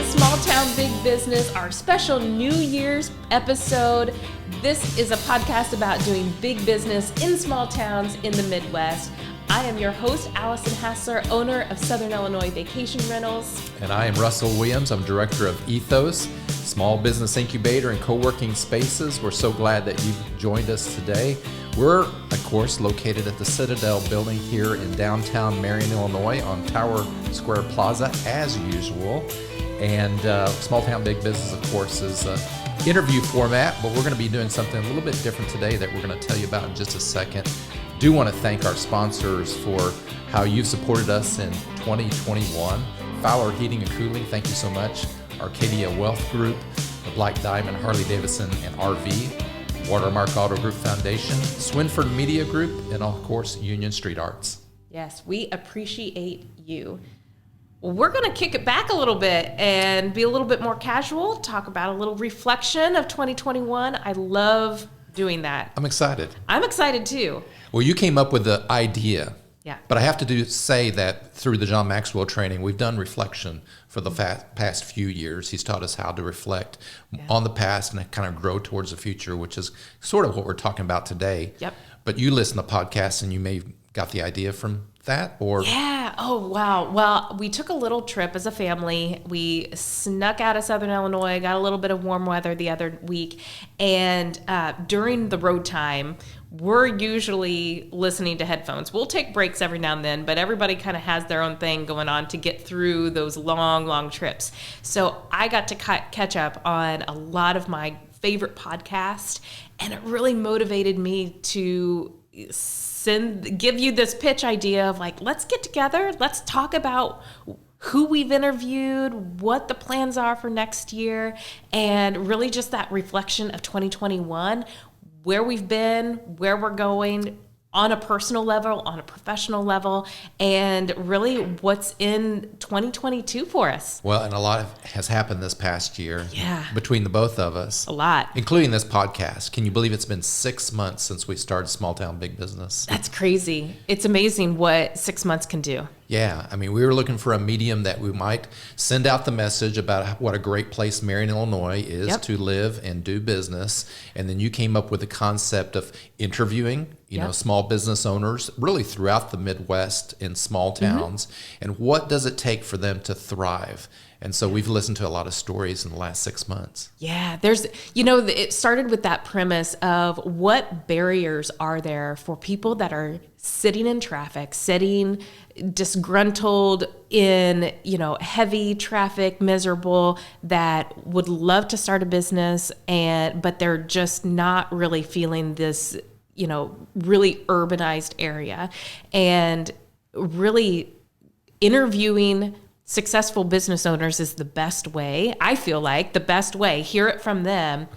Small Town Big Business, our special New Year's episode. This is a podcast about doing big business in small towns in the Midwest. I am your host, Allison Hassler, owner of Southern Illinois Vacation Rentals. And I am Russell Williams. I'm director of Ethos, small business incubator and co-working spaces. We're so glad that you've joined us today. We're, of course, located at the Citadel building here in downtown Marion, Illinois on Tower Square Plaza, as usual. And Small Town Big Business, of course, is an interview format, but we're going to be doing something a little bit different today that we're going to tell you about in just a second. Do want to thank our sponsors for how you've supported us in 2021. Fowler Heating and Cooling, thank you so much. Arcadia Wealth Group, the Black Diamond, Harley Davidson and RV, Watermark Auto Group Foundation, Swinford Media Group, and of course, Union Street Arts. Yes, we appreciate you. Well, we're going to kick it back a little bit and be a little bit more casual, talk about a little reflection of 2021. I love doing that. I'm excited. I'm excited too. Well, you came up with the idea. Yeah. But I have to say that through the John Maxwell training, we've done reflection for the past few years. He's taught us how to reflect on the past and kind of grow towards the future, which is sort of what we're talking about today. Yep. But you listen to podcasts and you may have got the idea from that, or? Yeah. Oh, wow. Well, we took a little trip as a family. We snuck out of Southern Illinois, got a little bit of warm weather the other week. And during the road time, we're usually listening to headphones. We'll take breaks every now and then, but everybody kind of has their own thing going on to get through those long, long trips. So I got to catch up on a lot of my favorite podcasts, and it really motivated me to give you this pitch idea of like, let's get together, let's talk about who we've interviewed, what the plans are for next year, and really just that reflection of 2021, where we've been, where we're going on a personal level, on a professional level, and really what's in 2022 for us. Well, and a lot has happened this past year between the both of us. A lot. Including this podcast. Can you believe it's been 6 months since we started Small Town Big Business? That's crazy. It's amazing what 6 months can do. Yeah, I mean, we were looking for a medium that we might send out the message about what a great place Marion, Illinois is to live and do business. And then you came up with the concept of interviewing, you know, small business owners really throughout the Midwest in small towns. And what does it take for them to thrive? And so we've listened to a lot of stories in the last 6 months. Yeah, it started with that premise of what barriers are there for people that are sitting in traffic, sitting disgruntled in, heavy traffic, miserable, that would love to start a business, but they're just not really feeling this, really urbanized area. And really interviewing successful business owners is the best way, I feel like, the best way, hear it from them,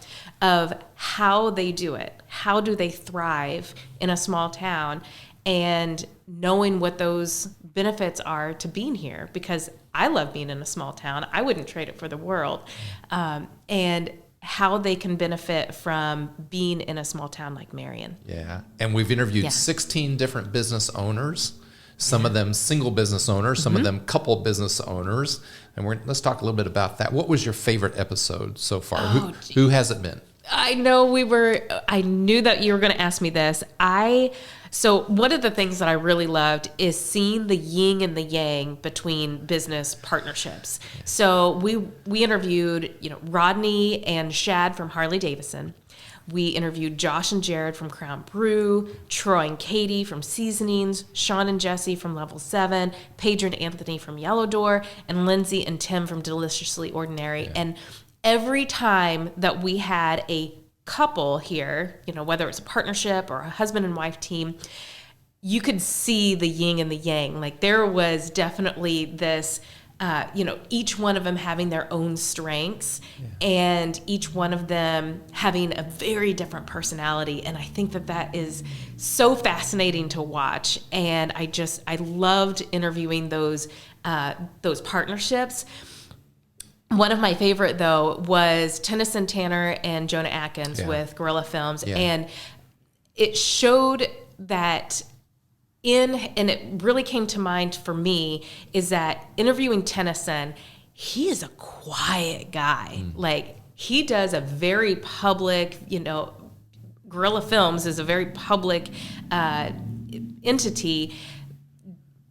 of how they do it. How do they thrive in a small town? And knowing what those benefits are to being here, because I love being in a small town. I wouldn't trade it for the world. And how they can benefit from being in a small town like Marion. Yeah, and we've interviewed 16 different business owners. Some of them single business owners, some of them couple business owners. And let's talk a little bit about that. What was your favorite episode so far? Who has it been? I knew that you were going to ask me this. So one of the things that I really loved is seeing the yin and the yang between business partnerships. So we interviewed, Rodney and Shad from Harley Davidson. We interviewed Josh and Jared from Crown Brew, Troy and Katie from Seasonings, Sean and Jesse from Level 7, Paige and Anthony from Yellow Door, and Lindsay and Tim from Deliciously Ordinary. Yeah. And every time that we had a couple here, whether it's a partnership or a husband and wife team, you could see the yin and the yang. Like there was definitely this, each one of them having their own strengths and each one of them having a very different personality. And I think that is so fascinating to watch. And I loved interviewing those partnerships. One of my favorite, though, was Tennyson Tanner and Jonah Atkins with Guerrilla Films. Yeah. And it showed that and it really came to mind for me, is that interviewing Tennyson, he is a quiet guy. Like, he does a very public, Guerrilla Films is a very public entity,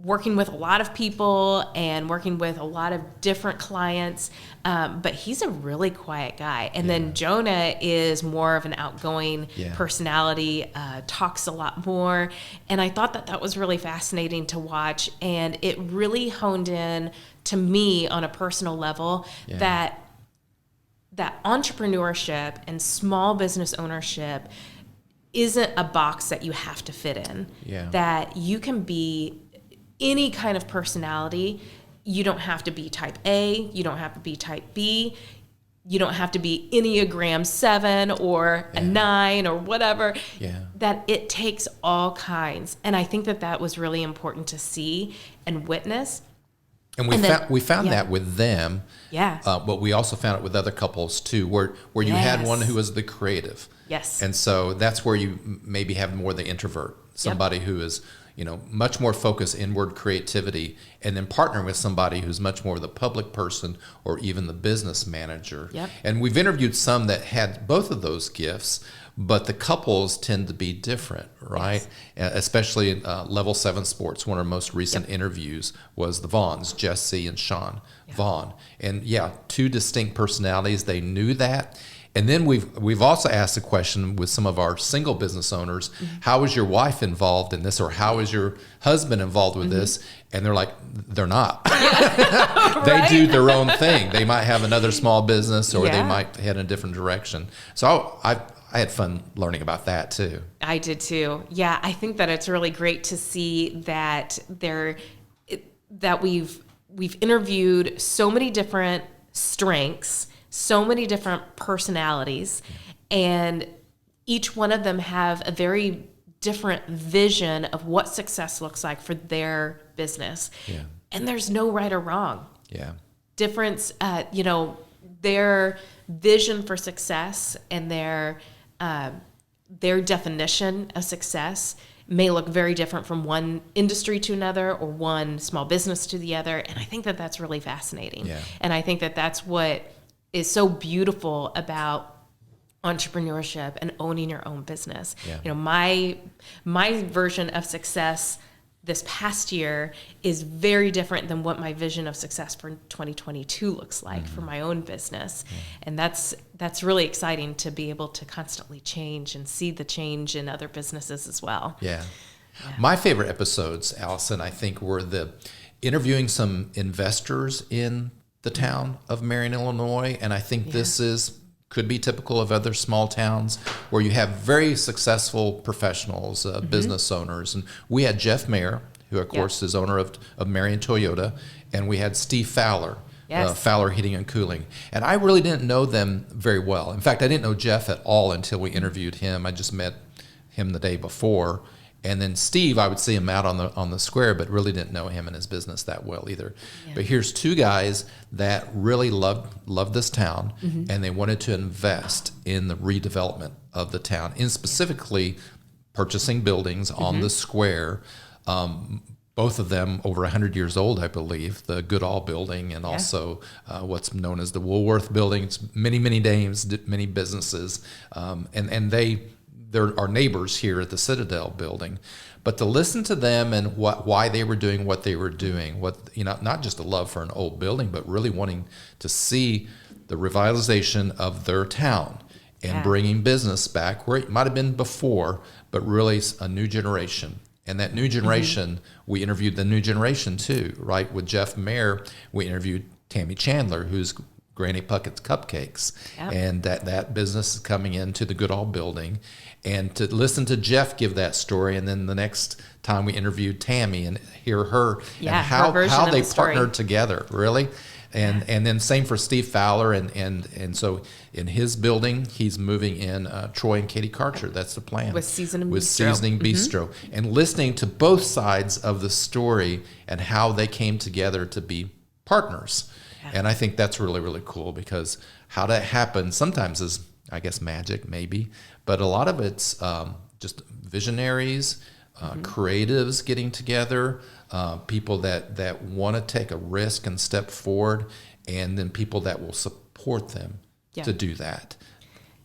working with a lot of people and working with a lot of different clients. But he's a really quiet guy. And then Jonah is more of an outgoing personality, talks a lot more. And I thought that was really fascinating to watch. And it really honed in to me on a personal level that entrepreneurship and small business ownership isn't a box that you have to fit in. That you can be any kind of personality. You don't have to be type A. You don't have to be type B. You don't have to be Enneagram 7 or a 9 or whatever. That it takes all kinds. And I think that was really important to see and witness. And we found that with them. But we also found it with other couples too, where you had one who was the creative. And so that's where you maybe have more the introvert, somebody who is, much more focused inward creativity, and then partnering with somebody who's much more the public person or even the business manager. And we've interviewed some that had both of those gifts, but the couples tend to be different, right? Especially in Level 7 Sports. One of our most recent interviews was the Vaughns, Jesse and Sean Vaughn. And two distinct personalities. They knew that. And then we've also asked the question with some of our single business owners, how is your wife involved in this, or how is your husband involved with this? And they're like, they're not. They do their own thing. They might have another small business, or they might head in a different direction. So I had fun learning about that too. I did too. Yeah, I think that it's really great to see that that we've interviewed so many different strengths, so many different personalities, and each one of them have a very different vision of what success looks like for their business. And there's no right or wrong. Difference, their vision for success and their definition of success may look very different from one industry to another or one small business to the other. And I think that that's really fascinating. And I think that that's what is so beautiful about entrepreneurship and owning your own business. My version of success this past year is very different than what my vision of success for 2022 looks like for my own business. And that's really exciting to be able to constantly change and see the change in other businesses as well. My favorite episodes, Allison, I think, were the interviewing some investors in the town of Marion, Illinois. And I think this could be typical of other small towns where you have very successful professionals, business owners. And we had Jeff Mayer, who of course is owner of Marion Toyota, and we had Steve Fowler, Fowler Heating and Cooling. And I really didn't know them very well. In fact, I didn't know Jeff at all until we interviewed him. I just met him the day before. And then Steve, I would see him out on the square, but really didn't know him and his business that well either. But here's two guys that really loved this town, and they wanted to invest in the redevelopment of the town, and specifically purchasing buildings on the square. Both of them over 100 years old, I believe, the Goodall building and also what's known as the Woolworth building. It's many, many names, many businesses, and they're our neighbors here at the Citadel building. But to listen to them and why they were doing what they were doing, not just a love for an old building, but really wanting to see the revitalization of their town and bringing business back where it might have been before, but really a new generation. And that new generation, we interviewed the new generation too, right? With Jeff Mayer, we interviewed Tammy Chandler, who's Granny Puckett's Cupcakes, and that business is coming into the Goodall building. And to listen to Jeff give that story, and then the next time we interviewed Tammy and hear her and how they partnered together, really. And then same for Steve Fowler, and so in his building, he's moving in Troy and Katie Karcher. That's the plan. With Seasoning Bistro. And listening to both sides of the story and how they came together to be partners. And I think that's really, really cool, because how that happens sometimes is, I guess, magic maybe, but a lot of it's just visionaries, creatives getting together, people that want to take a risk and step forward and then people that will support them Yeah. to do that.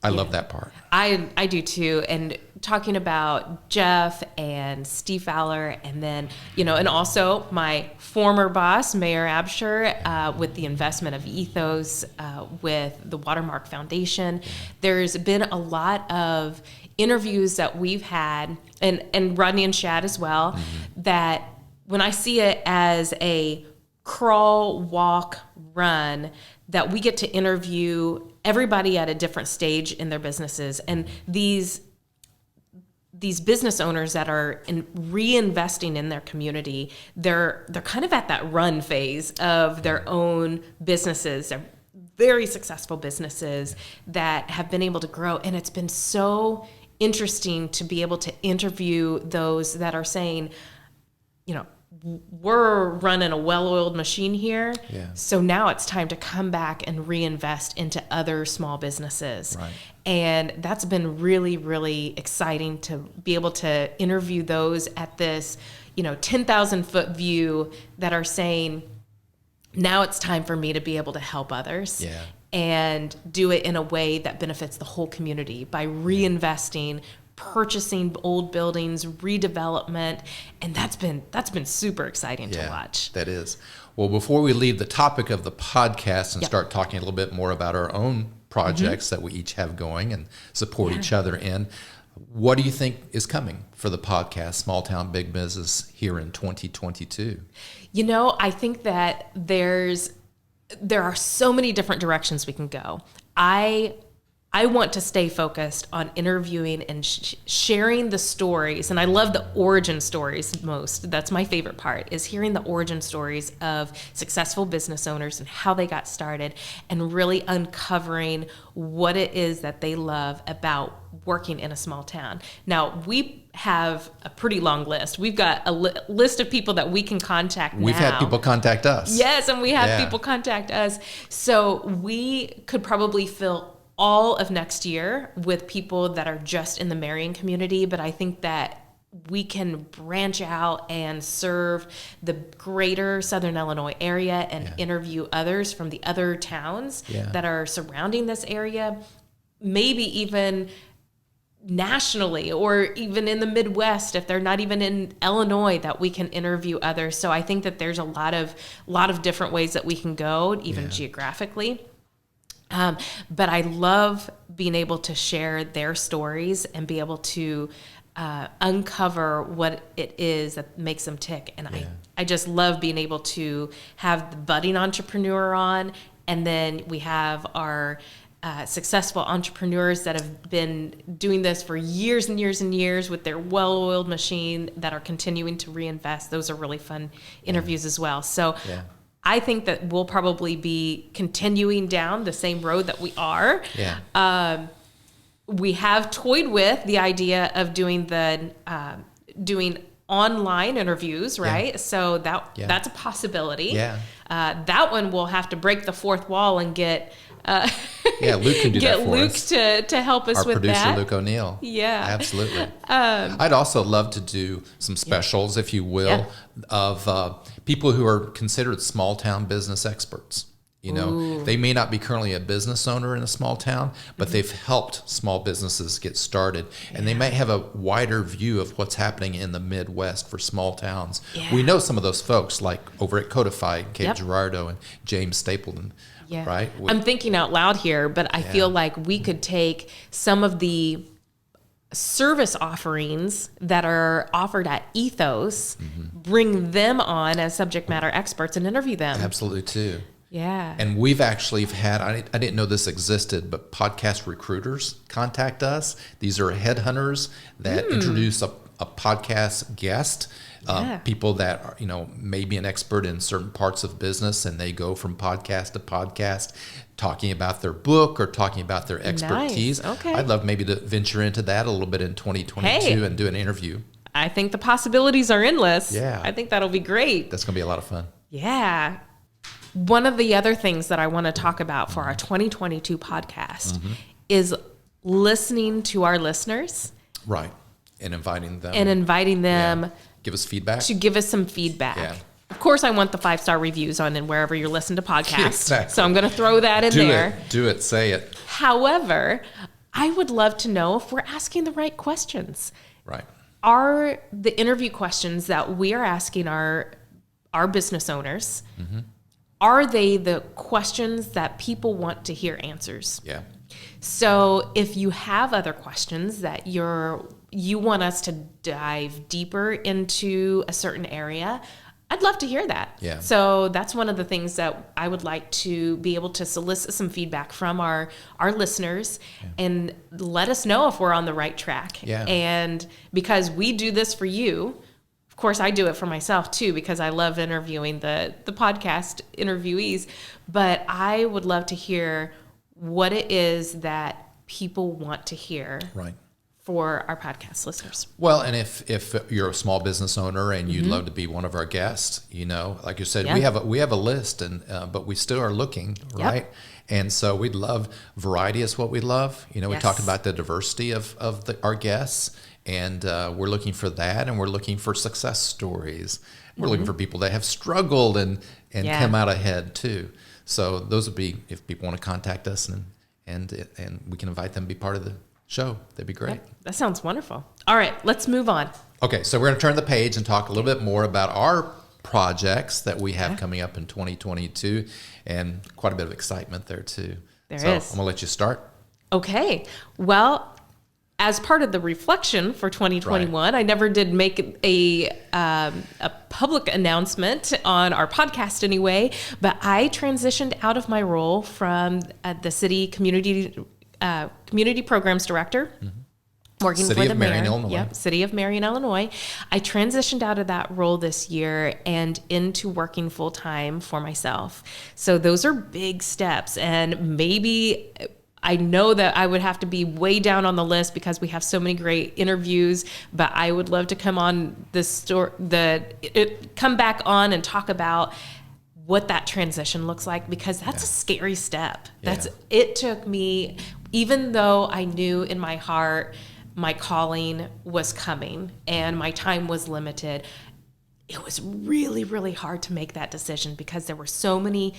I love that part. I do too. And talking about Jeff and Steve Fowler, and then, and also my former boss, Mayor Absher, with the investment of Ethos, with the Watermark Foundation. There's been a lot of interviews that we've had, and Rodney and Shad as well, that when I see it as a crawl, walk, run, that we get to interview everybody at a different stage in their businesses. And these business owners that are reinvesting in their community, they're kind of at that run phase of their own businesses. They're very successful businesses that have been able to grow. And it's been so interesting to be able to interview those that are saying, we're running a well-oiled machine here. Yeah. So now it's time to come back and reinvest into other small businesses. Right. And that's been really, really exciting to be able to interview those at this, 10,000 foot view that are saying, now it's time for me to be able to help others. Yeah. And do it in a way that benefits the whole community by reinvesting, purchasing old buildings, redevelopment, and that's been super exciting to watch. That is. Well, before we leave the topic of the podcast and start talking a little bit more about our own projects that we each have going and support each other in, what do you think is coming for the podcast, Small Town Big Business, here in 2022? I think that there are so many different directions we can go. I want to stay focused on interviewing and sharing the stories. And I love the origin stories most. That's my favorite part, is hearing the origin stories of successful business owners and how they got started, and really uncovering what it is that they love about working in a small town. Now, we have a pretty long list. We've got a list of people that we can contact now. We've had people contact us. Yes, and we have people contact us. So we could probably fill all of next year with people that are just in the Marion community, but I think that we can branch out and serve the greater Southern Illinois area and interview others from the other towns that are surrounding this area, maybe even nationally, or even in the Midwest, if they're not even in Illinois, that we can interview others. So I think that there's a lot of different ways that we can go, even geographically. But I love being able to share their stories and be able to uncover what it is that makes them tick. And I just love being able to have the budding entrepreneur on, and then we have our successful entrepreneurs that have been doing this for years and years and years with their well-oiled machine that are continuing to reinvest. Those are really fun interviews as well. So I think that we'll probably be continuing down the same road that we are. We have toyed with the idea of doing doing online interviews, right? So that's a possibility. That one we'll have to break the fourth wall and get Luke can do that for Luke us. to help us Our with producer, that. Luke O'Neill. Absolutely. I'd also love to do some specials, if you will, of people who are considered small town business experts. They may not be currently a business owner in a small town, but they've helped small businesses get started. And they might have a wider view of what's happening in the Midwest for small towns. We know some of those folks, like over at Codify, Kate Gerardo and James Stapleton. Right? I'm thinking out loud here, but I feel like we could take some of the service offerings that are offered at Ethos, bring them on as subject matter experts and interview them. Absolutely, too. Yeah. And we've actually had, I didn't know this existed, but podcast recruiters contact us. These are headhunters that introduce a podcast guest. People that are, maybe an expert in certain parts of business, and they go from podcast to podcast talking about their book or talking about their expertise. Nice. Okay. I'd love maybe to venture into that a little bit in 2022 and do an interview. I think the possibilities are endless. Yeah. I think that'll be great. That's going to be a lot of fun. Yeah. One of the other things that I want to talk about for our 2022 podcast is listening to our listeners. Right. And inviting them. Give us feedback. To give us some feedback. Of course, I want the 5-star reviews on and wherever you listen to podcasts. Exactly. So I'm going to throw that in there. Do it. Say it. However, I would love to know if we're asking the right questions. Right. Are the interview questions that we are asking our business owners, are they the questions that people want to hear answers? Yeah. So if you have other questions that you want us to dive deeper into a certain area, I'd love to hear that. Yeah. So that's one of the things that I would like to be able to solicit some feedback from our listeners and let us know if we're on the right track. Yeah. And because we do this for you, of course I do it for myself too, because I love interviewing the podcast interviewees, but I would love to hear what it is that people want to hear. Right. For our podcast listeners. Well, and if you're a small business owner and you'd love to be one of our guests, like you said, we have a list, and but we still are looking, right? And so we'd love variety is what we love. We talk about the diversity of our guests, and we're looking for that, and we're looking for success stories. We're looking for people that have struggled and come out ahead too. So those would be, if people want to contact us, and we can invite them to be part of the show. That'd be great. That sounds wonderful. All right, let's move on. Okay, so we're going to turn the page and talk a little bit more about our projects that we have coming up in 2022, and quite a bit of excitement there too. There so is. I'm going to let you start. Okay. Well, as part of the reflection for 2021, I never did make a public announcement on our podcast anyway, but I transitioned out of my role from the city community programs director, working City for the of Marion, mayor. Illinois. Yep, City of Marion, Illinois. I transitioned out of that role this year and into working full time for myself. So those are big steps, and maybe I know that I would have to be way down on the list because we have so many great interviews. But I would love to come on come back on and talk about what that transition looks like, because that's a scary step. It took me, even though I knew in my heart my calling was coming and my time was limited, it was really, really hard to make that decision because there were so many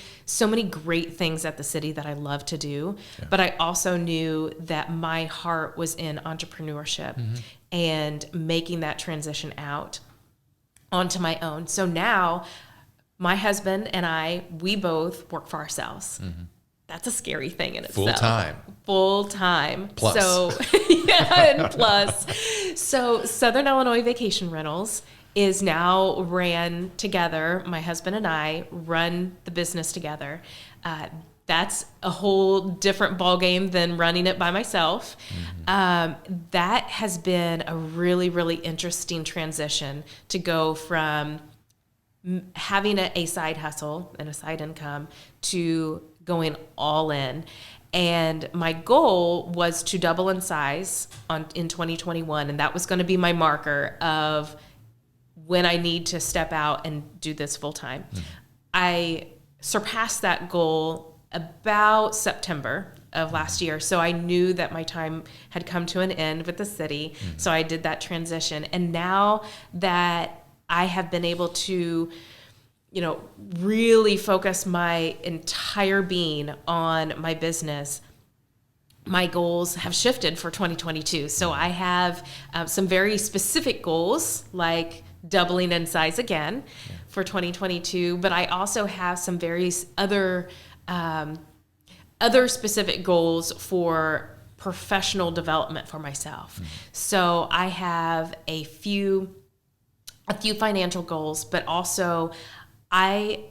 great things at the city that I love to do. But I also knew that my heart was in entrepreneurship and making that transition out onto my own. So now my husband and I, we both work for ourselves. That's a scary thing in itself. Full time. Plus. So, and plus. So Southern Illinois Vacation Rentals is now ran together. My husband and I run the business together. That's a whole different ballgame than running it by myself. That has been a really, really interesting transition to go from having a side hustle and a side income to going all in. And my goal was to double in size in 2021. And that was going to be my marker of when I need to step out and do this full time. I surpassed that goal about September of last year. So I knew that my time had come to an end with the city. So I did that transition. And now that I have been able to, really focus my entire being on my business, my goals have shifted for 2022. So I have some very specific goals, like doubling in size again for 2022. But I also have some various other specific goals for professional development for myself. So I have a few financial goals, but also I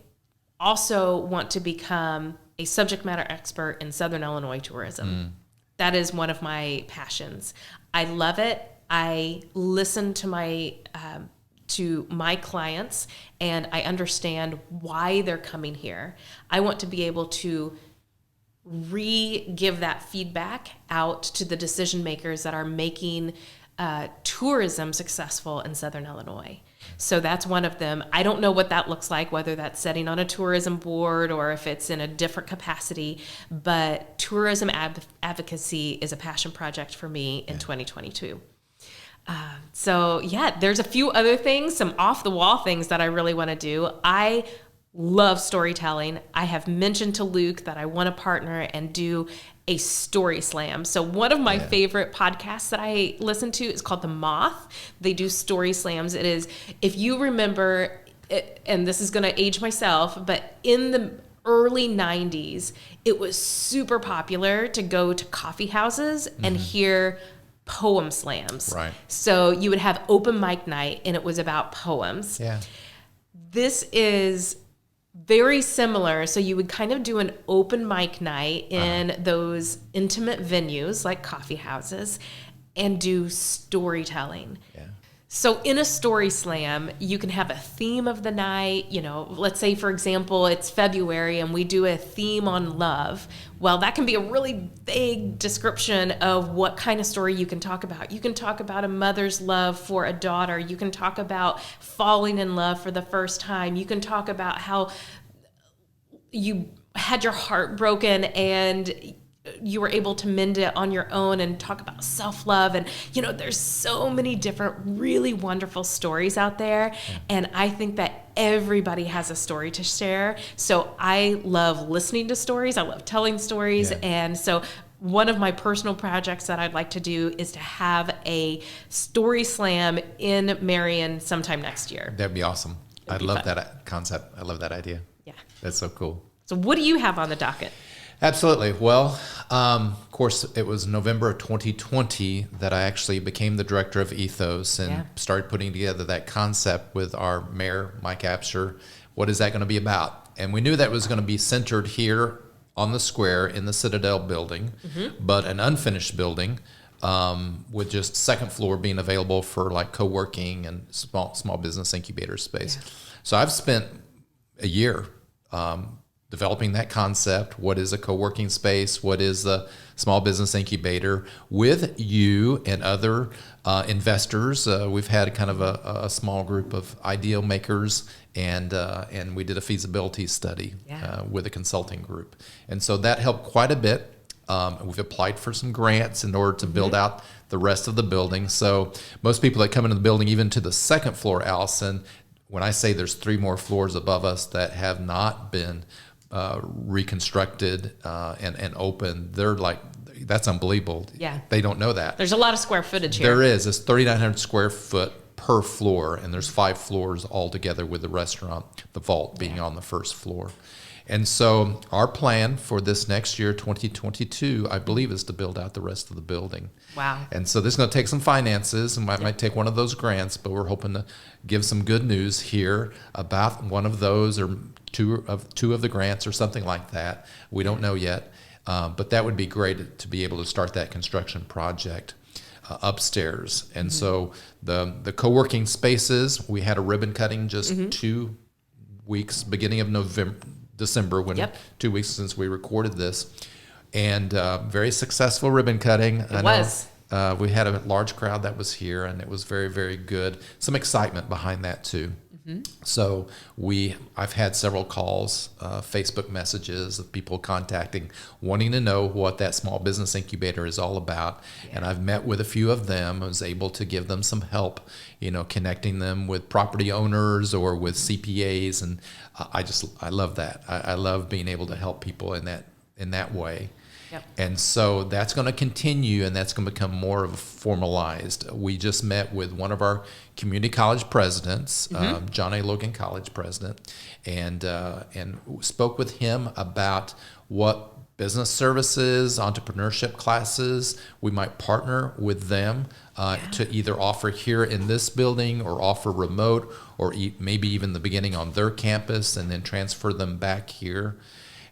also want to become a subject matter expert in Southern Illinois tourism. That is one of my passions. I love it. I listen to my clients, and I understand why they're coming here. I want to be able to give that feedback out to the decision makers that are making tourism successful in Southern Illinois. So that's one of them. I don't know what that looks like, whether that's sitting on a tourism board or if it's in a different capacity, but tourism advocacy is a passion project for me in 2022. So yeah, there's a few other things, some off the wall things that I really want to do. I love storytelling. I have mentioned to Luke that I want to partner and do a story slam. So one of my favorite podcasts that I listen to is called The Moth. They do story slams. It is, if you remember, and this is going to age myself, but in the early 90s, it was super popular to go to coffee houses and hear poem slams. Right. So you would have open mic night and it was about poems. Yeah. This is very similar. So you would kind of do an open mic night in those intimate venues like coffee houses and do storytelling. Yeah. So in a story slam, you can have a theme of the night. Let's say, for example, it's February and we do a theme on love. Well, that can be a really vague description of what kind of story you can talk about. You can talk about a mother's love for a daughter. You can talk about falling in love for the first time. You can talk about how you had your heart broken and you were able to mend it on your own, and talk about self-love. And, there's so many different really wonderful stories out there. And I think that everybody has a story to share. So I love listening to stories. I love telling stories. Yeah. And so one of my personal projects that I'd like to do is to have a story slam in Marion sometime next year. That'd be awesome. I be love fun. that concept. I love that idea. Yeah. That's so cool. So what do you have on the docket? Absolutely. Well, of course, it was November of 2020 that I actually became the director of Ethos and started putting together that concept with our mayor, Mike Absher. What is that going to be about? And we knew that was going to be centered here on the square in the Citadel building, but an unfinished building with just second floor being available for like co-working and small business incubator space. Yeah. So I've spent a year developing that concept. What is a co-working space? What is a small business incubator? With you and other investors, we've had kind of a small group of ideal makers, and we did a feasibility study with a consulting group. And so that helped quite a bit. We've applied for some grants in order to build out the rest of the building. So most people that come into the building, even to the second floor, Allison, when I say there's 3 more floors above us that have not been reconstructed and open, they're like, that's unbelievable. Yeah. They don't know that. There's a lot of square footage here. There is. It's 3,900 square foot per floor, and there's 5 floors altogether with the restaurant, the vault being on the first floor. And so our plan for this next year, 2022, I believe, is to build out the rest of the building. Wow. And so this is going to take some finances, and might take one of those grants, but we're hoping to give some good news here about one of those or two of the grants or something like that. We don't know yet, but that would be great to be able to start that construction project upstairs. And so the co-working spaces, we had a ribbon cutting just 2 weeks, beginning of December, when 2 weeks since we recorded this, and very successful ribbon cutting. It was. We had a large crowd that was here, and it was very, very good. Some excitement behind that too. So I've had several calls, Facebook messages of people contacting, wanting to know what that small business incubator is all about. And I've met with a few of them. I was able to give them some help, connecting them with property owners or with CPAs. And I love that. I love being able to help people in that way. Yep. And so that's going to continue, and that's going to become more of a formalized. We just met with one of our community college presidents, John A. Logan College president, and spoke with him about what business services, entrepreneurship classes we might partner with them to either offer here in this building or offer remote, or maybe even the beginning on their campus and then transfer them back here.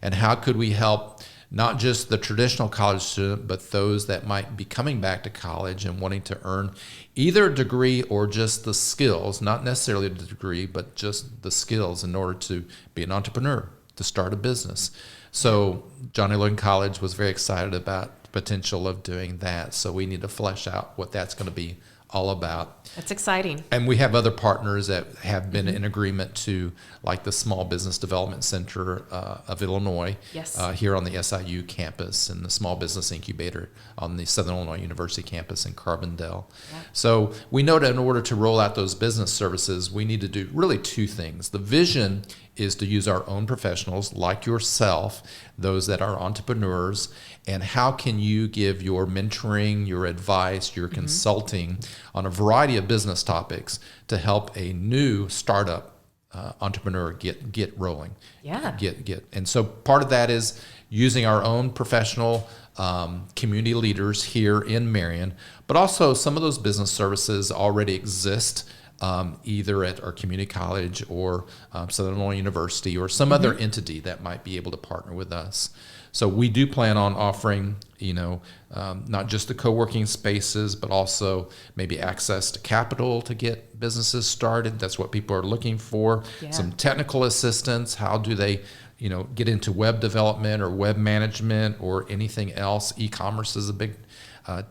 And how could we help not just the traditional college student, but those that might be coming back to college and wanting to earn either a degree or just the skills, not necessarily the degree, but just the skills in order to be an entrepreneur, to start a business. So John A. Logan College was very excited about the potential of doing that. So we need to flesh out what that's going to be all about. That's exciting. And we have other partners that have been in agreement to, like the Small Business Development Center of Illinois, Yes. Here on the SIU campus, and the Small Business Incubator on the Southern Illinois University campus in Carbondale. Yeah. So we know that in order to roll out those business services, we need to do really two things. The vision is to use our own professionals like yourself, those that are entrepreneurs, and how can you give your mentoring, your advice, your consulting on a variety of business topics to help a new startup entrepreneur get rolling. Yeah. And so part of that is using our own professional community leaders here in Marion, but also some of those business services already exist either at our community college or Southern Illinois University or some other entity that might be able to partner with us. So we do plan on offering, not just the co-working spaces, but also maybe access to capital to get businesses started. That's what people are looking for. Yeah. Some technical assistance. How do they, get into web development or web management or anything else? E-commerce is a big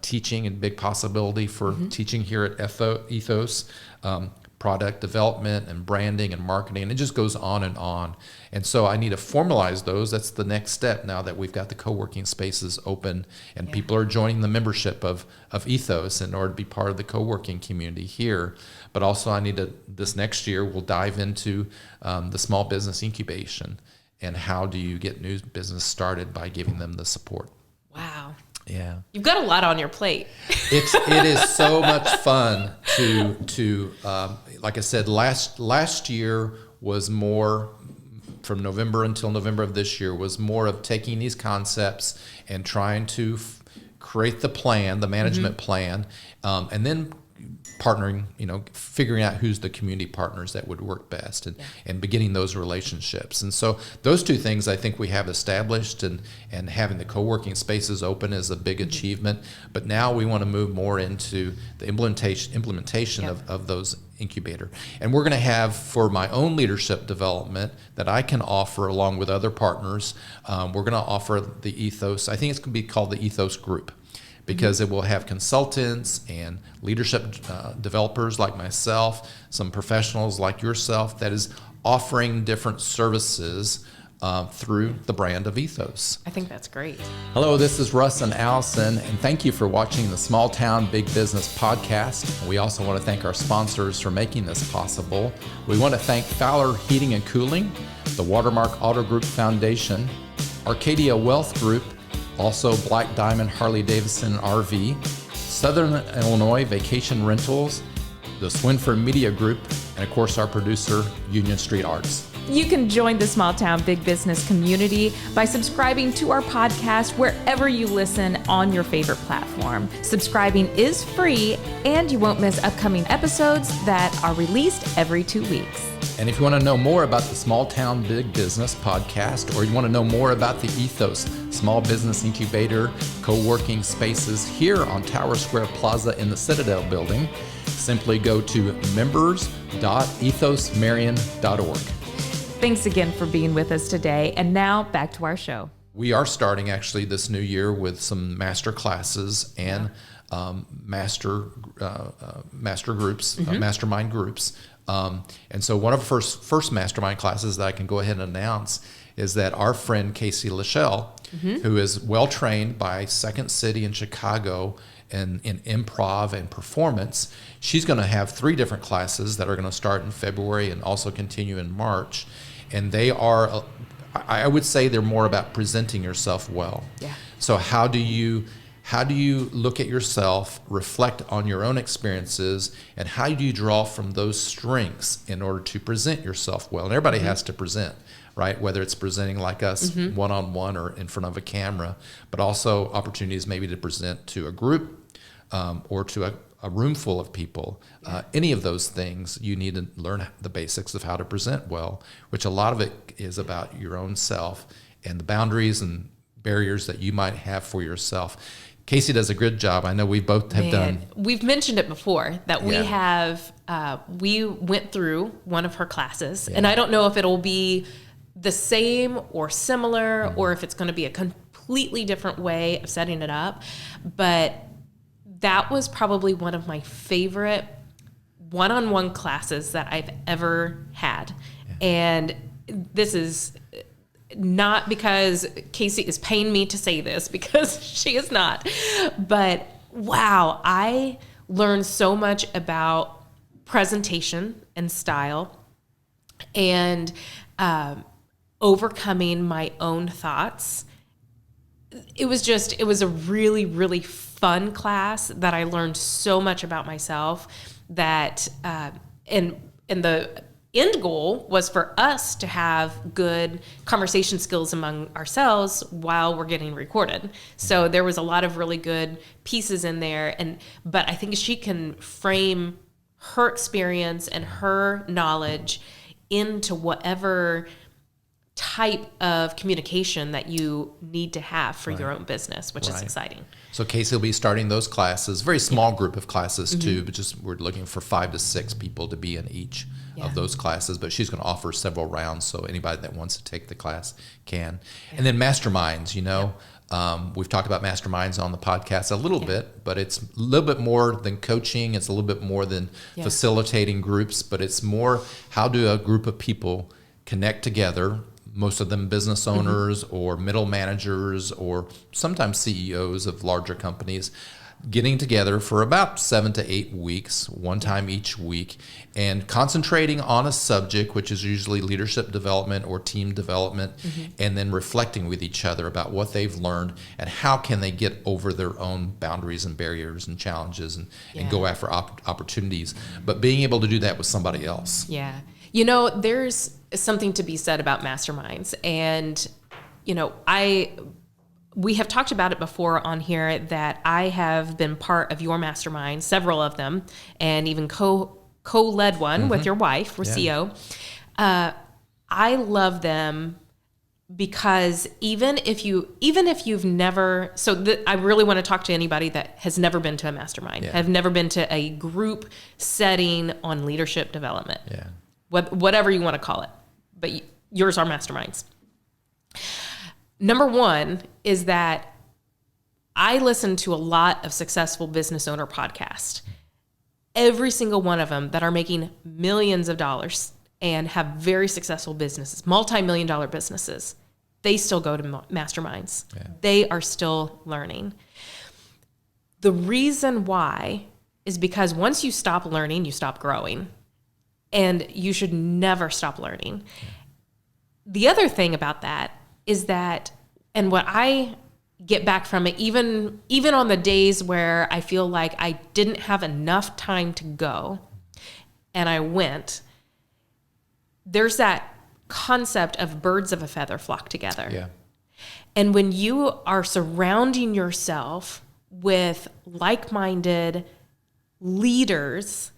teaching and big possibility for teaching here at Ethos. Product development and branding and marketing, and it just goes on and on. And so I need to formalize those. That's the next step now that we've got the co-working spaces open and people are joining the membership of Ethos in order to be part of the co-working community here. But also I need to, this next year, we'll dive into the small business incubation and how do you get new business started by giving them the support. Wow. Yeah. You've got a lot on your plate. It is so much fun to like I said, last year was more, from November until November of this year, was more of taking these concepts and trying to create the plan, the management plan, and then partnering, figuring out who's the community partners that would work best and beginning those relationships. And so those two things I think we have established, and having the co-working spaces open is a big achievement. But now we want to move more into the implementation of those incubator. And we're going to have, for my own leadership development that I can offer along with other partners, we're going to offer the Ethos, I think it's going to be called the Ethos Group, because it will have consultants and leadership developers like myself, some professionals like yourself that is offering different services through the brand of Ethos. I think that's great. Hello, this is Russ and Allison, and thank you for watching the Small Town Big Business podcast. We also want to thank our sponsors for making this possible. We want to thank Fowler Heating and Cooling, the Watermark Auto Group Foundation, Arcadia Wealth Group, also Black Diamond Harley-Davidson RV, Southern Illinois Vacation Rentals, the Swinford Media Group, and of course our producer, Union Street Arts. You can join the Small Town Big Business community by subscribing to our podcast wherever you listen on your favorite platform. Subscribing is free, and you won't miss upcoming episodes that are released every 2 weeks. And if you want to know more about the Small Town Big Business podcast, or you want to know more about the Ethos Small Business Incubator co-working spaces here on Tower Square Plaza in the Citadel building, simply go to members.ethosmarion.org. Thanks again for being with us today. And now back to our show. We are starting actually this new year with some master classes and master groups, mastermind groups. And so one of the first mastermind classes that I can go ahead and announce is that our friend Casey Lachelle, who is well trained by Second City in Chicago in improv and performance, she's going to have 3 different classes that are going to start in February and also continue in March. And they are, I would say they're more about presenting yourself well. Yeah. So how do you look at yourself, reflect on your own experiences, and how do you draw from those strengths in order to present yourself well? And everybody has to present, right? Whether it's presenting like us one-on-one or in front of a camera, but also opportunities maybe to present to a group or to a room full of people. Any of those things, you need to learn the basics of how to present well, which a lot of it is about your own self and the boundaries and barriers that you might have for yourself. Casey does a good job. I know we both have done. We've mentioned it before that we have, we went through one of her classes, and I don't know if it'll be the same or similar or if it's going to be a completely different way of setting it up, but that was probably one of my favorite one-on-one classes that I've ever had. Yeah. And this is not because Casey is paying me to say this, because she is not. But wow, I learned so much about presentation and style, and overcoming my own thoughts. It was a really, really fun class that I learned so much about myself, that, and the end goal was for us to have good conversation skills among ourselves while we're getting recorded. So there was a lot of really good pieces in there. But I think she can frame her experience and her knowledge into whatever type of communication that you need to have for your own business, which is exciting. So Casey will be starting those classes, very small group of classes too, but just we're looking for 5 to 6 people to be in each of those classes, but she's going to offer several rounds, so anybody that wants to take the class can. And then masterminds, we've talked about masterminds on the podcast a little bit, but it's a little bit more than coaching. It's a little bit more than facilitating groups, but it's more how do a group of people connect together, most of them business owners or middle managers or sometimes CEOs of larger companies, getting together for about 7 to 8 weeks, one time each week, and concentrating on a subject, which is usually leadership development or team development, and then reflecting with each other about what they've learned and how can they get over their own boundaries and barriers and challenges and go after opportunities, but being able to do that with somebody else. Yeah. There's something to be said about masterminds, and, we have talked about it before on here that I have been part of your mastermind, several of them, and even co-led one with your wife, Rocio. I love them because even if you've never, I really want to talk to anybody that has never been to a mastermind, have never been to a group setting on leadership development, whatever you want to call it, but yours are masterminds. Number one is that I listen to a lot of successful business owner podcasts. Every single one of them that are making millions of dollars and have very successful businesses, multi-million-dollar businesses, they still go to masterminds. Yeah. They are still learning. The reason why is because once you stop learning, you stop growing. And you should never stop learning. Yeah. The other thing about that is that, and what I get back from it, even on the days where I feel like I didn't have enough time to go, and I went, there's that concept of birds of a feather flock together. Yeah. And when you are surrounding yourself with like-minded leaders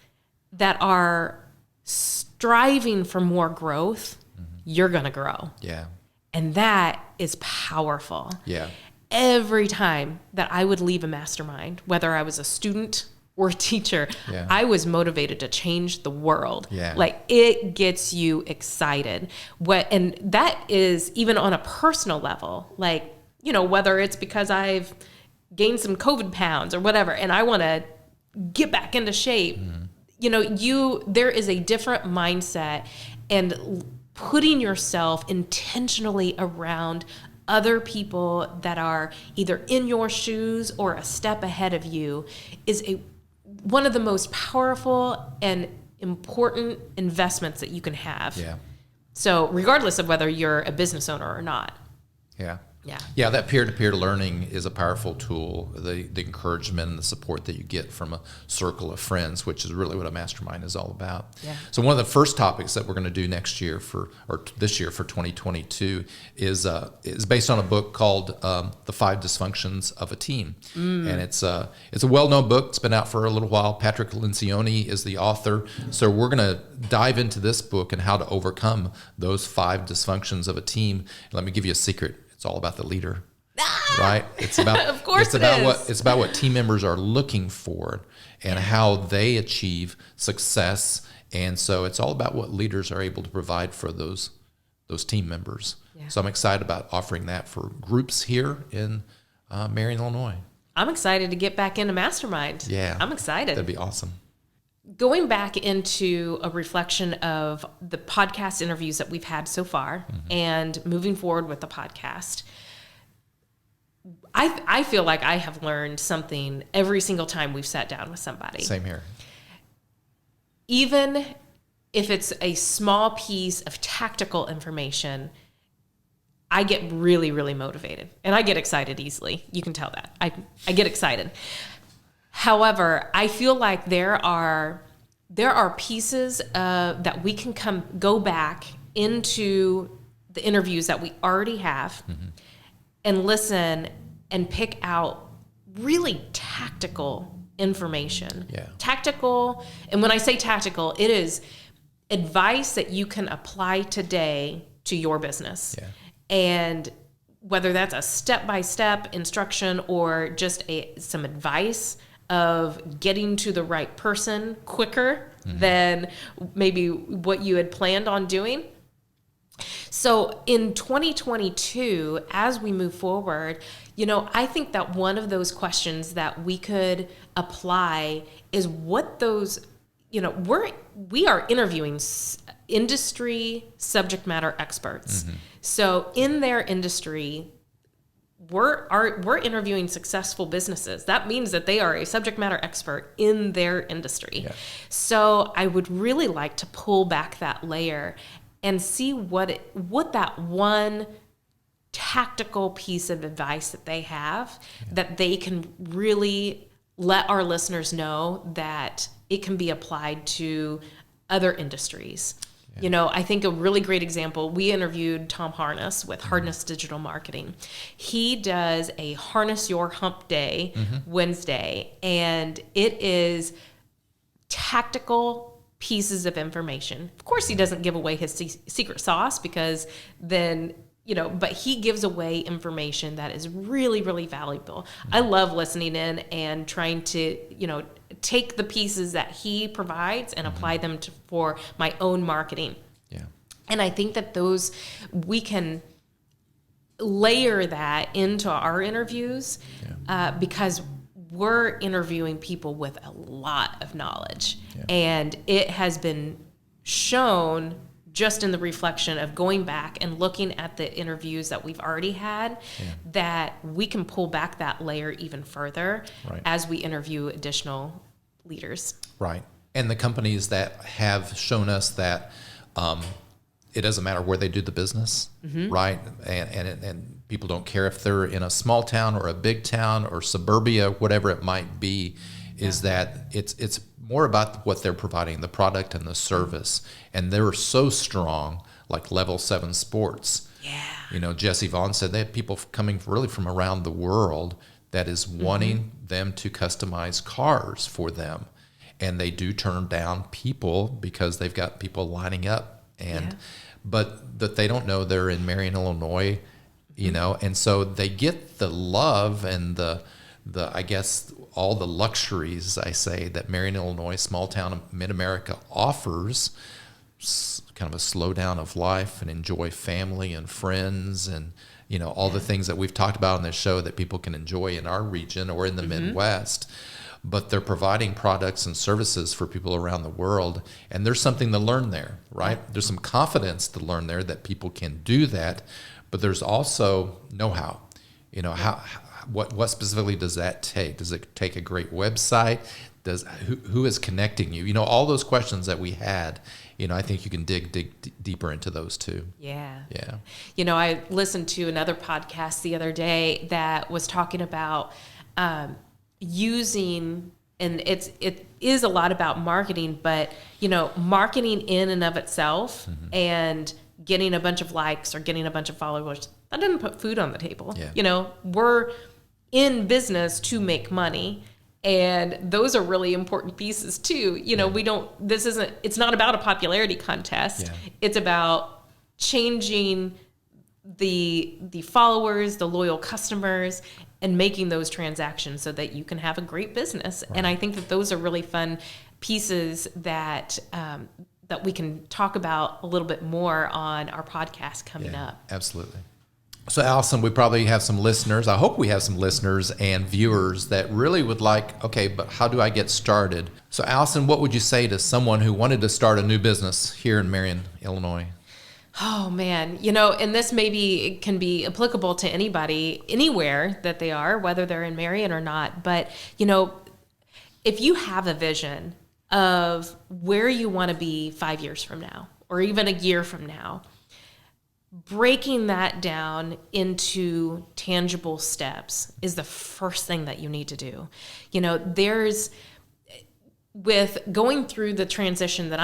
that are striving for more growth, you're going to grow. Yeah. And that is powerful. Yeah. Every time that I would leave a mastermind, whether I was a student or a teacher, I was motivated to change the world. Yeah. Like, it gets you excited. And that is even on a personal level, like, whether it's because I've gained some COVID pounds or whatever, and I want to get back into shape. There is a different mindset, and putting yourself intentionally around other people that are either in your shoes or a step ahead of you is one of the most powerful and important investments that you can have. Yeah. So regardless of whether you're a business owner or not. Yeah. Yeah. Yeah, that peer-to-peer learning is a powerful tool, the encouragement and the support that you get from a circle of friends, which is really what a mastermind is all about. Yeah. So one of the first topics that we're going to do this year for 2022 is based on a book called The 5 Dysfunctions of a Team. And it's a well-known book. It's been out for a little while. Patrick Lencioni is the author. So we're going to dive into this book and how to overcome those 5 dysfunctions of a team. Let me give you a secret. It's all about the leader, right? It's about of course it's about what team members are looking for and how they achieve success. And so it's all about what leaders are able to provide for those team members. Yeah. So I'm excited about offering that for groups here in Marion, Illinois. I'm excited to get back into Mastermind. Yeah. I'm excited. That'd be awesome. Going back into a reflection of the podcast interviews that we've had so far and moving forward with the podcast, I feel like I have learned something every single time we've sat down with somebody. Same here. Even if it's a small piece of tactical information, I get really, really motivated, and I get excited easily. You can tell that. I get excited. However, I feel like there are pieces that we can go back into the interviews that we already have and listen and pick out really tactical information. Yeah. Tactical, and when I say tactical, it is advice that you can apply today to your business. Yeah. And whether that's a step-by-step instruction or just some advice of getting to the right person quicker than maybe what you had planned on doing. So in 2022, as we move forward, I think that one of those questions that we could apply is what those, we are interviewing industry subject matter experts. So in their industry, we're interviewing successful businesses. That means that they are a subject matter expert in their industry. Yeah. So I would really like to pull back that layer and see what that one tactical piece of advice that they have that they can really let our listeners know that it can be applied to other industries. I think a really great example, we interviewed Tom Harness with Harness Digital Marketing. He does a Harness Your Hump Day Wednesday, and it is tactical pieces of information. Of course, he doesn't give away his secret sauce because then, but he gives away information that is really, really valuable. I love listening in and trying to, take the pieces that he provides and apply them for my own marketing. Yeah. And I think that we can layer that into our interviews because we're interviewing people with a lot of knowledge. Yeah. And it has been shown just in the reflection of going back and looking at the interviews that we've already had, that we can pull back that layer even further as we interview additional leaders. Right. And the companies that have shown us that it doesn't matter where they do the business, right? And people don't care if they're in a small town or a big town or suburbia, whatever it might be, is that it's more about what they're providing, the product and the service. And they're so strong, like Level 7 Sports. Yeah. Jesse Vaughn said they have people coming really from around the world that is wanting them to customize cars for them. And they do turn down people because they've got people lining up. But that they don't know they're in Marion, Illinois, and so they get the love and the I guess all the luxuries, I say, that Marion, Illinois, small town mid-America offers, kind of a slowdown of life and enjoy family and friends and, all the things that we've talked about on this show that people can enjoy in our region or in the Midwest. But they're providing products and services for people around the world. And there's something to learn there, right? There's some confidence to learn there that people can do that. But there's also know-how. What specifically does that take? Does it take a great website? Who is connecting you? All those questions that we had, I think you can dig deeper into those too. Yeah. I listened to another podcast the other day that was talking about using, and it is a lot about marketing, but marketing in and of itself and getting a bunch of likes or getting a bunch of followers, that doesn't put food on the table. We're in business to make money, and those are really important pieces too. It's not about a popularity contest. It's about changing the followers, the loyal customers, and making those transactions so that you can have a great business. Right. And I think that those are really fun pieces that that we can talk about a little bit more on our podcast coming up. Absolutely. So, Allison, we probably have some listeners. I hope we have some listeners and viewers that really would like, okay, but how do I get started? So, Allison, what would you say to someone who wanted to start a new business here in Marion, Illinois? Oh man, and this maybe can be applicable to anybody, anywhere that they are, whether they're in Marion or not. But, if you have a vision of where you want to be 5 years from now, or even a year from now, breaking that down into tangible steps is the first thing that you need to do. With going through the transition that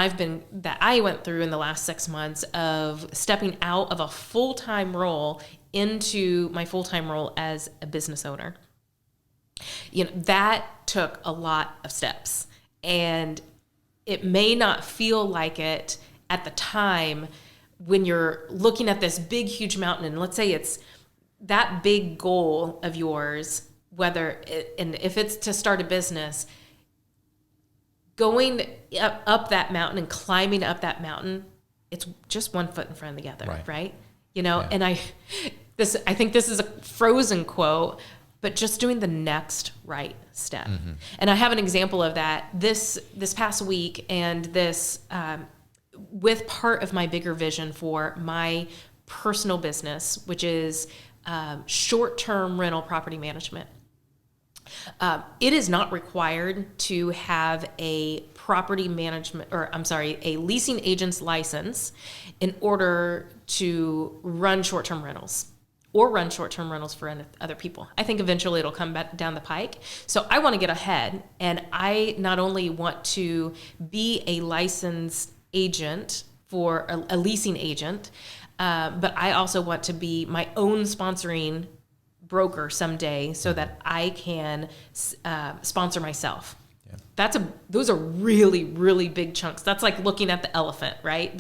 I went through in the last 6 months of stepping out of a full-time role into my full-time role as a business owner, that took a lot of steps, and it may not feel like it at the time when you're looking at this big, huge mountain, and let's say it's that big goal of yours, and if it's to start a business, going up that mountain and climbing up that mountain, it's just one foot in front of the other, right? Yeah. And I think this is a Frozen quote, but just doing the next right step. Mm-hmm. And I have an example of that this past week, and this with part of my bigger vision for my personal business, which is short-term rental property management. It is not required to have a a leasing agent's license in order to run short-term rentals or run short-term rentals for other people. I think eventually it'll come back down the pike. So I want to get ahead, and I not only want to be a licensed agent for a leasing agent, but I also want to be my own sponsoring broker someday so that I can sponsor myself. Yeah. Those are really, really big chunks. That's like looking at the elephant, right?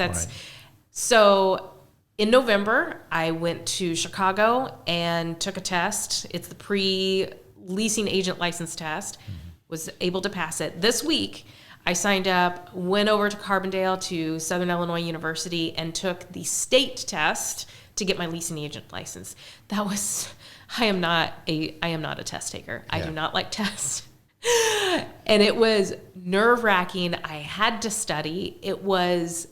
So in November, I went to Chicago and took a test. It's the pre-leasing agent license test. Mm-hmm. Was able to pass it. This week, I signed up, went over to Carbondale to Southern Illinois University, and took the state test to get my leasing agent license. I am not a test taker. I do not like tests. And it was nerve-wracking. I had to study. It was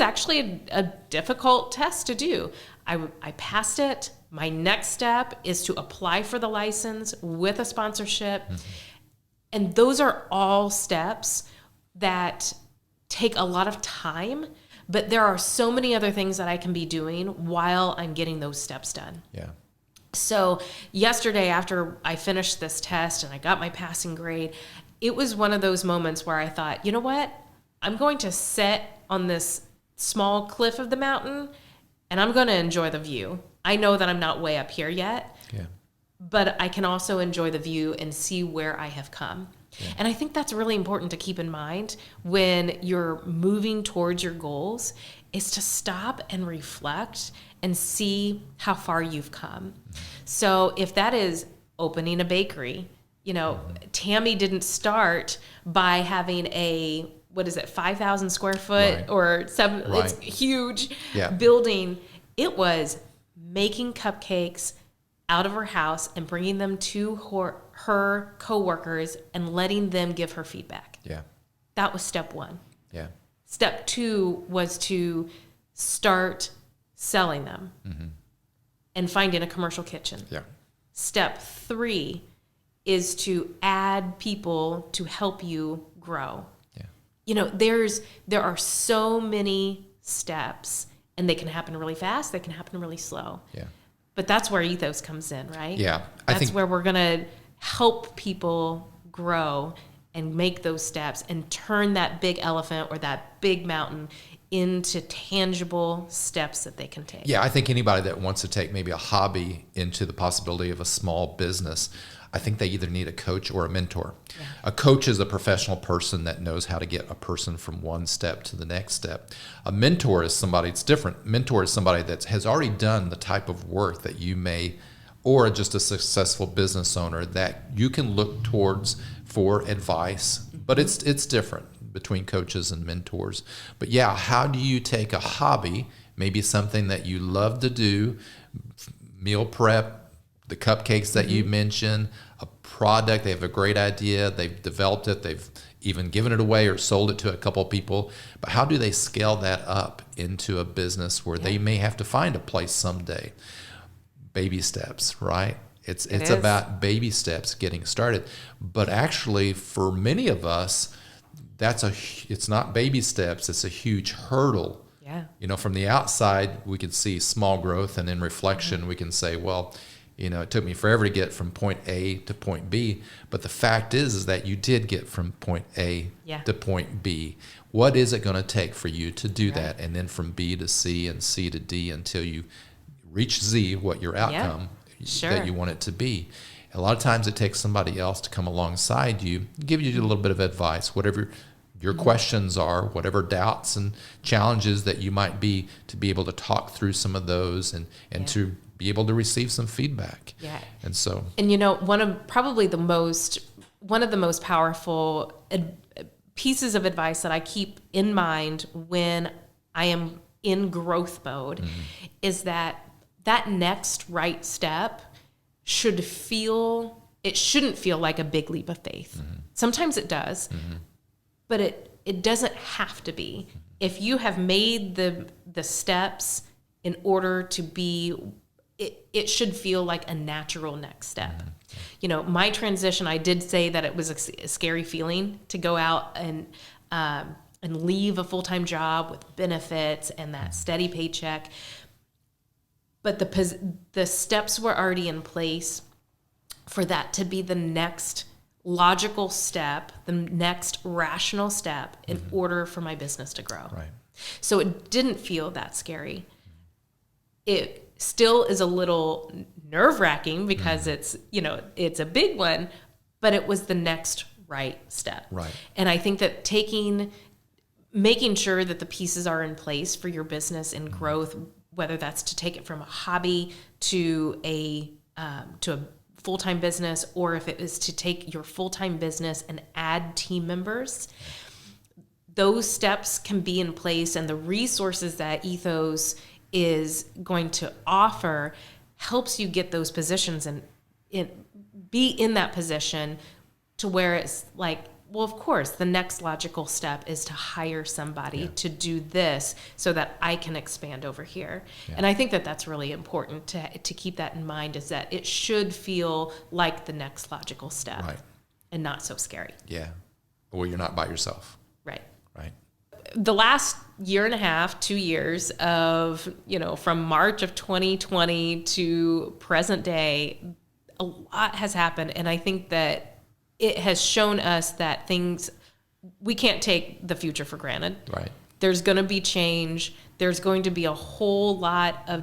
actually a difficult test to do. I passed it. My next step is to apply for the license with a sponsorship. Mm-hmm. And those are all steps that take a lot of time, but there are so many other things that I can be doing while I'm getting those steps done. Yeah. So yesterday, after I finished this test and I got my passing grade, it was one of those moments where I thought, you know what? I'm going to sit on this small cliff of the mountain, and I'm going to enjoy the view. I know that I'm not way up here yet, but I can also enjoy the view and see where I have come. Yeah. And I think that's really important to keep in mind when you're moving towards your goals, is to stop and reflect and see how far you've come. Mm-hmm. So if that is opening a bakery, Tammy didn't start by having 5,000 square foot or seven, it's huge building. It was making cupcakes out of her house and bringing them to her coworkers and letting them give her feedback. Yeah. That was step one. Yeah. Step two was to start selling them and finding a commercial kitchen. Yeah. Step three is to add people to help you grow. Yeah. There are so many steps, and they can happen really fast. They can happen really slow. Yeah. But that's where ethos comes in, right? Yeah. That's where we're going to help people grow and make those steps and turn that big elephant or that big mountain into tangible steps that they can take. Yeah, I think anybody that wants to take maybe a hobby into the possibility of a small business, I think they either need a coach or a mentor. Yeah. A coach is a professional person that knows how to get a person from one step to the next step. A mentor is somebody, it's different. Mentor is somebody that has already done the type of work that you may, or just a successful business owner that you can look towards for advice. But it's different between coaches and mentors. But yeah, how do you take a hobby, maybe something that you love to do, meal prep, the cupcakes that you mentioned, a product, they have a great idea, they've developed it, they've even given it away or sold it to a couple of people. But how do they scale that up into a business where they may have to find a place someday? Baby steps, right? It's about baby steps getting started. But actually, for many of us, it's not baby steps, it's a huge hurdle. Yeah. From the outside, we can see small growth, and in reflection, we can say, well, it took me forever to get from point A to point B. But the fact is that you did get from point A to point B. What is it going to take for you to do that? And then from B to C and C to D until you reach Z, what your outcome that you want it to be. A lot of times it takes somebody else to come alongside you, give you a little bit of advice, whatever your questions are, whatever doubts and challenges that you might be, to be able to talk through some of those and to be able to receive some feedback. Yeah. And so, and one of the most powerful pieces of advice that I keep in mind when I am in growth mode is that next right step shouldn't feel like a big leap of faith. Sometimes it does, but it doesn't have to be. If you have made the steps in order to be, it should feel like a natural next step. My transition, I did say that it was a scary feeling to go out and leave a full-time job with benefits and that steady paycheck. But the steps were already in place for that to be the next logical step, the next rational step in order for my business to grow. Right. So it didn't feel that scary. It still is a little nerve-wracking because it's a big one, but it was the next right step. Right. And I think that making sure that the pieces are in place for your business and growth, whether that's to take it from a hobby to a full-time business, or if it is to take your full-time business and add team members, those steps can be in place, and the resources that Ethos is going to offer helps you get those positions and be in that position to where it's like, well, of course, the next logical step is to hire somebody to do this so that I can expand over here. Yeah. And I think that that's really important to keep that in mind, is that it should feel like the next logical step and not so scary. Yeah. Well, you're not by yourself. Right. Right. The last year and a half, 2 years of, from March of 2020 to present day, a lot has happened. And I think that it has shown us that we can't take the future for granted. Right. There's going to be change. There's going to be a whole lot of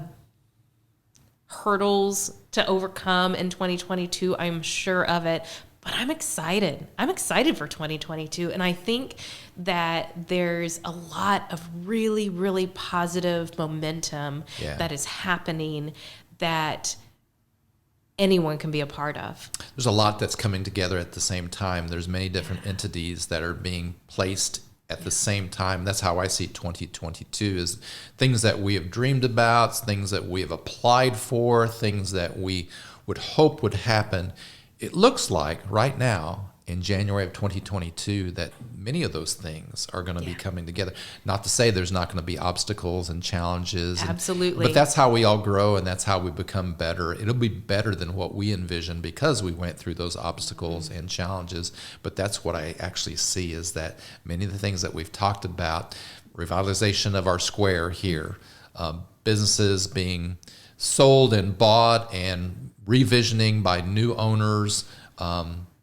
hurdles to overcome in 2022. I'm sure of it. But I'm excited. I'm excited for 2022. And I think that there's a lot of really, really positive momentum that is happening that anyone can be a part of. There's a lot that's coming together at the same time. There's many different entities that are being placed at the same time. That's how I see 2022, is things that we have dreamed about, things that we have applied for, things that we would hope would happen. It looks like right now in January of 2022 that many of those things are going to be coming together. Not to say there's not going to be obstacles and challenges. Absolutely. But that's how we all grow, and that's how we become better. It'll be better than what we envisioned because we went through those obstacles and challenges. But that's what I actually see, is that many of the things that we've talked about, revitalization of our square here, businesses being sold and bought and revisioning by new owners,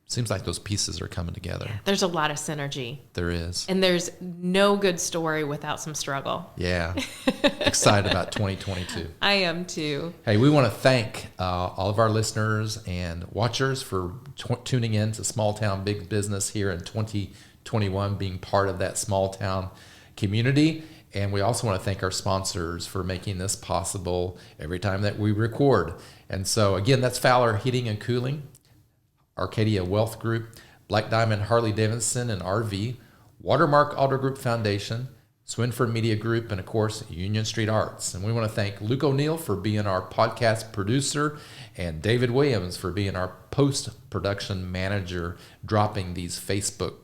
seems like those pieces are coming together. Yeah, there's a lot of synergy. There is. And there's no good story without some struggle. Yeah. Excited about 2022. I am too. Hey, we want to thank all of our listeners and watchers for tuning in to Small Town Big Business here in 2021, being part of that small town community. And we also want to thank our sponsors for making this possible every time that we record. And so, again, that's Fowler Heating and Cooling, Arcadia Wealth Group, Black Diamond Harley Davidson and RV, Watermark Auto Group Foundation, Swinford Media Group, and of course, Union Street Arts. And we want to thank Luke O'Neill for being our podcast producer and David Williams for being our post-production manager, dropping these Facebook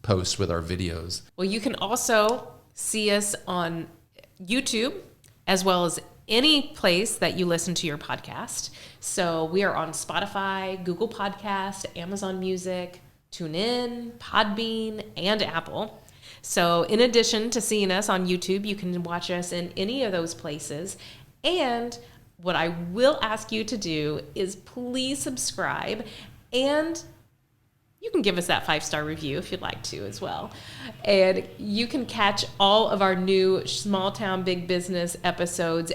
posts with our videos. Well, you can also see us on YouTube as well as any place that you listen to your podcast. So we are on Spotify, Google Podcast, Amazon Music, TuneIn, Podbean, and Apple. So in addition to seeing us on YouTube, you can watch us in any of those places. And what I will ask you to do is please subscribe, and you can give us that 5-star review if you'd like to as well. And you can catch all of our new Small Town Big Business episodes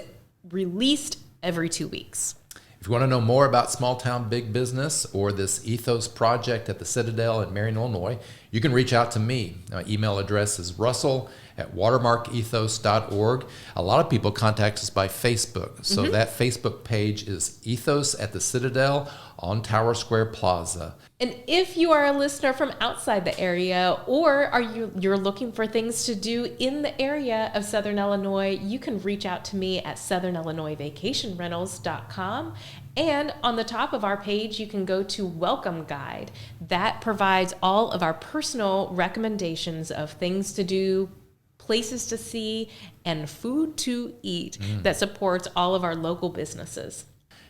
released every 2 weeks. If you want to know more about Small Town Big Business or this Ethos project at the Citadel in Marion, Illinois, you can reach out to me. My email address is russell@watermarkethos.org. A lot of people contact us by Facebook. So that Facebook page is Ethos at the Citadel on Tower Square Plaza. And if you are a listener from outside the area, or you're looking for things to do in the area of Southern Illinois, you can reach out to me at southernillinoisvacationrentals.com. And on the top of our page, you can go to Welcome Guide. That provides all of our personal recommendations of things to do, places to see, and food to eat that supports all of our local businesses.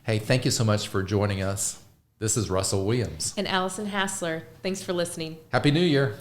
Hey, thank you so much for joining us. This is Russell Williams. And Allison Hassler. Thanks for listening. Happy New Year.